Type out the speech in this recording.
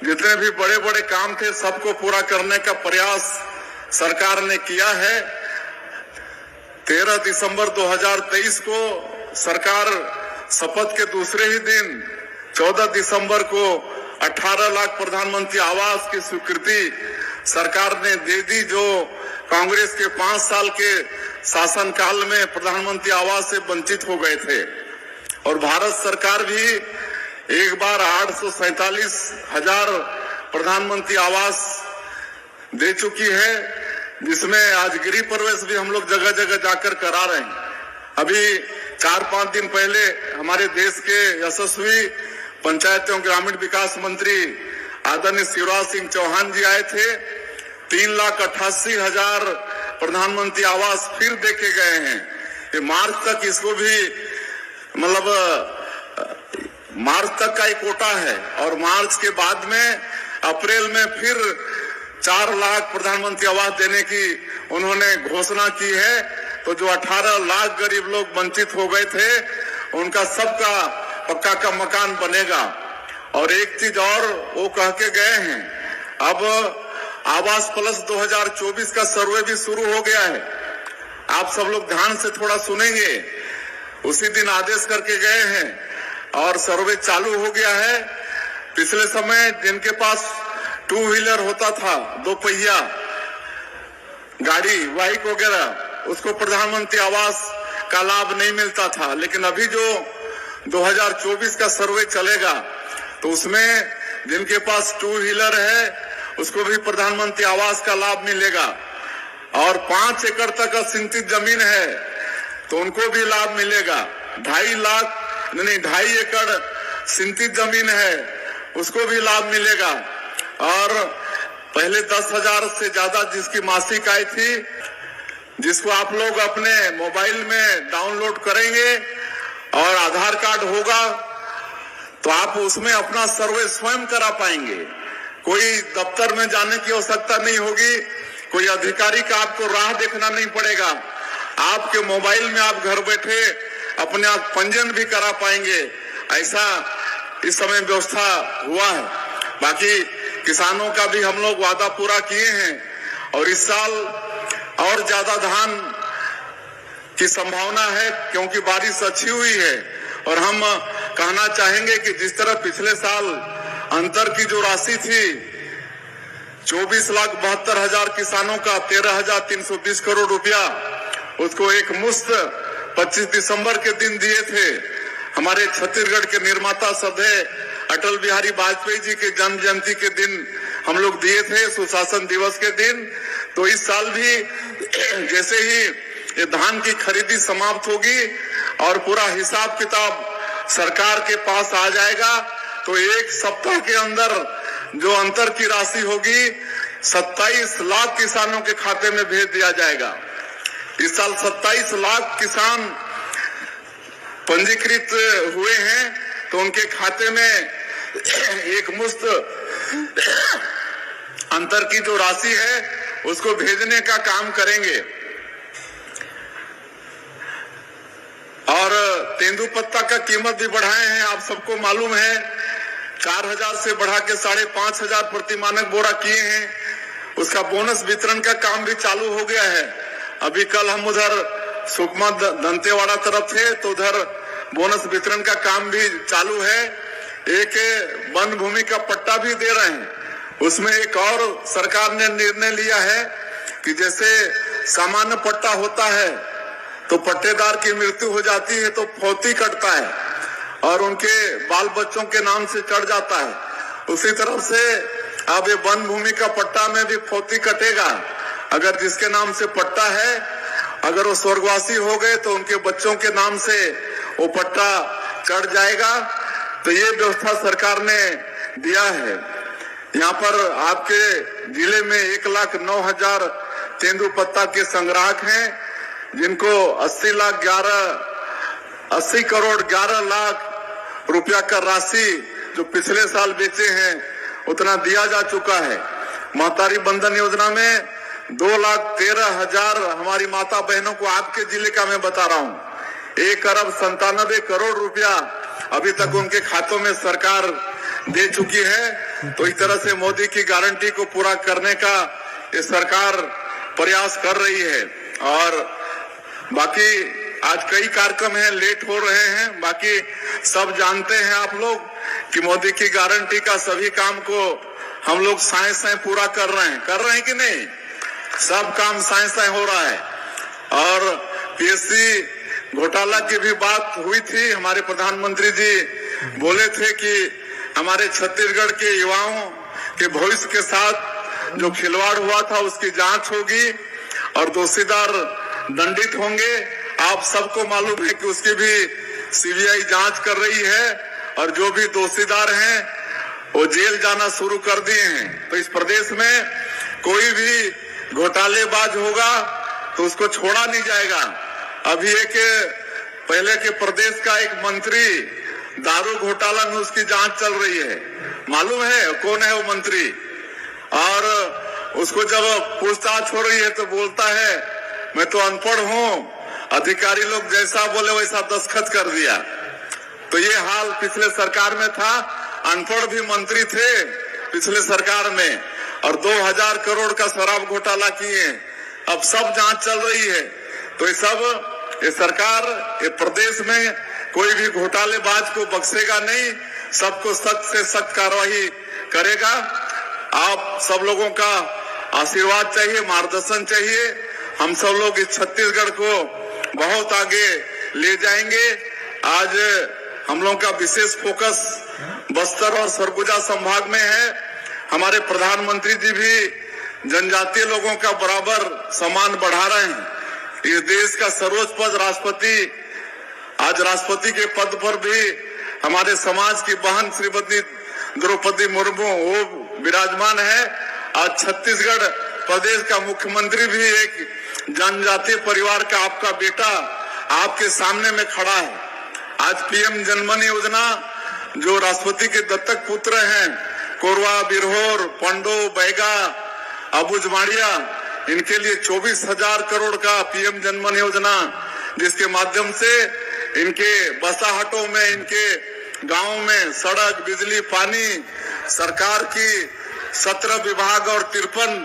जितने भी बड़े बड़े काम थे सबको पूरा करने का प्रयास सरकार ने किया है। 13 दिसंबर 2023 को सरकार शपथ के दूसरे ही दिन 14 दिसंबर को 18 लाख प्रधानमंत्री आवास की स्वीकृति सरकार ने दे दी, जो कांग्रेस के 5 साल के शासनकाल में प्रधानमंत्री आवास से वंचित हो गए थे। और भारत सरकार भी एक बार 847,000 प्रधानमंत्री आवास दे चुकी है, जिसमें आज गृह प्रवेश भी हम लोग जगह जगह जाकर करा रहे हैं। अभी 4-5 दिन पहले हमारे देश के यशस्वी पंचायत एवं ग्रामीण विकास मंत्री आदरणीय शिवराज सिंह चौहान जी आए थे। 3,88,000 प्रधानमंत्री आवास फिर देके गए हैं। ये मार्च तक इसको भी मार्च तक का एक कोटा है और मार्च के बाद में अप्रैल में फिर 4 लाख प्रधानमंत्री आवास देने की उन्होंने घोषणा की है। तो जो 18 लाख गरीब लोग वंचित हो गए थे उनका सबका पक्का का मकान बनेगा। और एक चीज और वो कह के गए हैं, अब आवास प्लस 2024 का सर्वे भी शुरू हो गया है। आप सब लोग ध्यान से थोड़ा सुनेंगे। उसी दिन आदेश करके गए हैं और सर्वे चालू हो गया है। पिछले समय जिनके पास 2 व्हीलर होता था, 2 पहिया गाड़ी, बाइक वगैरह, उसको प्रधानमंत्री आवास का लाभ नहीं मिलता था। लेकिन अभी जो 2024 का सर्वे चलेगा तो उसमें जिनके पास 2 व्हीलर है उसको भी प्रधानमंत्री आवास का लाभ मिलेगा। और 5 एकड़ तक का सिंचित जमीन है तो उनको भी लाभ मिलेगा। 2.5 एकड़ सिंचित जमीन है उसको भी लाभ मिलेगा। और पहले 10,000 से ज्यादा जिसकी मासिक आय थी, जिसको आप लोग अपने मोबाइल में डाउनलोड करेंगे और आधार कार्ड होगा तो आप उसमें अपना सर्वे स्वयं करा पाएंगे। कोई दफ्तर में जाने की आवश्यकता नहीं होगी, कोई अधिकारी का आपको राह देखना नहीं पड़ेगा। आपके मोबाइल में आप घर बैठे अपने आप पंजीयन भी करा पाएंगे। ऐसा इस समय व्यवस्था हुआ है। बाकी किसानों का भी हम लोग वादा पूरा किए हैं और इस साल और ज्यादा धान की संभावना है क्योंकि बारिश अच्छी हुई है। और हम कहना चाहेंगे कि जिस तरह पिछले साल अंतर की जो राशि थी 24,72,000 किसानों का 13,320 करोड़ रुपया, उसको एक मुश्त 25 दिसंबर के दिन दिए थे। हमारे छत्तीसगढ़ के निर्माता सधे अटल बिहारी वाजपेयी जी के जन्म जयंती के दिन हम लोग दिए थे, सुशासन दिवस के दिन। तो इस साल भी जैसे ही ये धान की खरीदी समाप्त होगी और पूरा हिसाब किताब सरकार के पास आ जाएगा तो 1 सप्ताह के अंदर जो अंतर की राशि होगी 27 लाख किसानों के खाते में भेज दिया जाएगा। इस साल 27 लाख किसान पंजीकृत हुए हैं तो उनके खाते में एक मुश्त अंतर की जो राशि है उसको भेजने का काम करेंगे। और तेंदुपत्ता का कीमत भी बढ़ाए हैं, आप सबको मालूम है। 4,000 से बढ़ा के 5,500 प्रति मानक बोरा किए हैं। उसका बोनस वितरण का काम भी चालू हो गया है। अभी कल हम उधर सुकमा दंतेवाड़ा तरफ थे तो उधर बोनस वितरण का काम भी चालू है। एक वन भूमि का पट्टा भी दे रहे हैं। उसमें एक और सरकार ने निर्णय लिया है कि जैसे सामान्य पट्टा होता है तो पट्टेदार की मृत्यु हो जाती है तो फौती कटता है और उनके बाल बच्चों के नाम से चढ़ जाता है। उसी तरह से अब ये वन भूमि का पट्टा में भी फौती कटेगा। अगर जिसके नाम से पट्टा है, अगर वो स्वर्गवासी हो गए तो उनके बच्चों के नाम से वो पट्टा चढ़ जाएगा। तो ये व्यवस्था सरकार ने दिया है। यहाँ पर आपके जिले में 1,09,000 तेंदुपत्ता के संग्राहक हैं जिनको 80 करोड़ 11 लाख रुपया का राशि जो पिछले साल बेचे हैं उतना दिया जा चुका है। महतारी बंधन योजना में 2,13,000 हमारी माता बहनों को, आपके जिले का मैं बता रहा हूँ, 1,97 करोड़ रुपया अभी तक उनके खातों में सरकार दे चुकी है। तो इस तरह से मोदी की गारंटी को पूरा करने का ये सरकार प्रयास कर रही है। और बाकी आज कई कार्यक्रम हैं, लेट हो रहे हैं, बाकी सब जानते हैं आप लोग कि मोदी की गारंटी का सभी काम को हम लोग साए साए पूरा कर रहे हैं कि नहीं? सब काम साए साए हो रहा है। और पीएससी घोटाला की भी बात हुई थी, हमारे प्रधानमंत्री जी बोले थे कि हमारे छत्तीसगढ़ के युवाओं के भविष्य के साथ जो खिलवाड़ हुआ था उसकी जांच होगी और दोषीदार दंडित होंगे। आप सबको मालूम है कि उसकी भी सीबीआई जांच कर रही है और जो भी दोषीदार हैं वो जेल जाना शुरू कर दिए हैं। तो इस प्रदेश में कोई भी घोटालेबाज होगा तो उसको छोड़ा नहीं जाएगा। अभी एक पहले के प्रदेश का एक मंत्री दारू घोटाला में उसकी जांच चल रही है, मालूम है कौन है वो मंत्री? और उसको जब पूछताछ हो रही है तो बोलता है मैं तो अनपढ़ हूँ, अधिकारी लोग जैसा बोले वैसा दस्तखत कर दिया। तो ये हाल पिछले सरकार में था, अनपढ़ भी मंत्री थे पिछले सरकार में और 2000 करोड़ का शराब घोटाला किए। अब सब जांच चल रही है। तो ये सब ये सरकार ये प्रदेश में कोई भी घोटालेबाज को बख्शेगा नहीं, सबको सख्त से सख्त कार्रवाई करेगा। आप सब लोगों का आशीर्वाद चाहिए, मार्गदर्शन चाहिए। हम सब लोग इस छत्तीसगढ़ को बहुत आगे ले जाएंगे। आज हम लोगों का विशेष फोकस बस्तर और सरगुजा संभाग में है। हमारे प्रधानमंत्री जी भी जनजातीय लोगों का बराबर सम्मान बढ़ा रहे हैं। इस देश का सर्वोच्च पद राष्ट्रपति, आज राष्ट्रपति के पद पर भी हमारे समाज की बहन श्रीमती द्रौपदी मुर्मू वो विराजमान है। आज छत्तीसगढ़ प्रदेश का मुख्यमंत्री भी एक जनजातीय परिवार का आपका बेटा आपके सामने में खड़ा है। आज पीएम जनमन योजना जो राष्ट्रपति के दत्तक पुत्र हैं, कोरवा, बिरहोर, पंडो, बैगा, अबुझमाड़िया, इनके लिए 24,000 करोड़ का पीएम जनमन योजना, जिसके माध्यम से इनके बसाहटों में, इनके गांव में सड़क, बिजली, पानी, सरकार की 17 विभाग और 53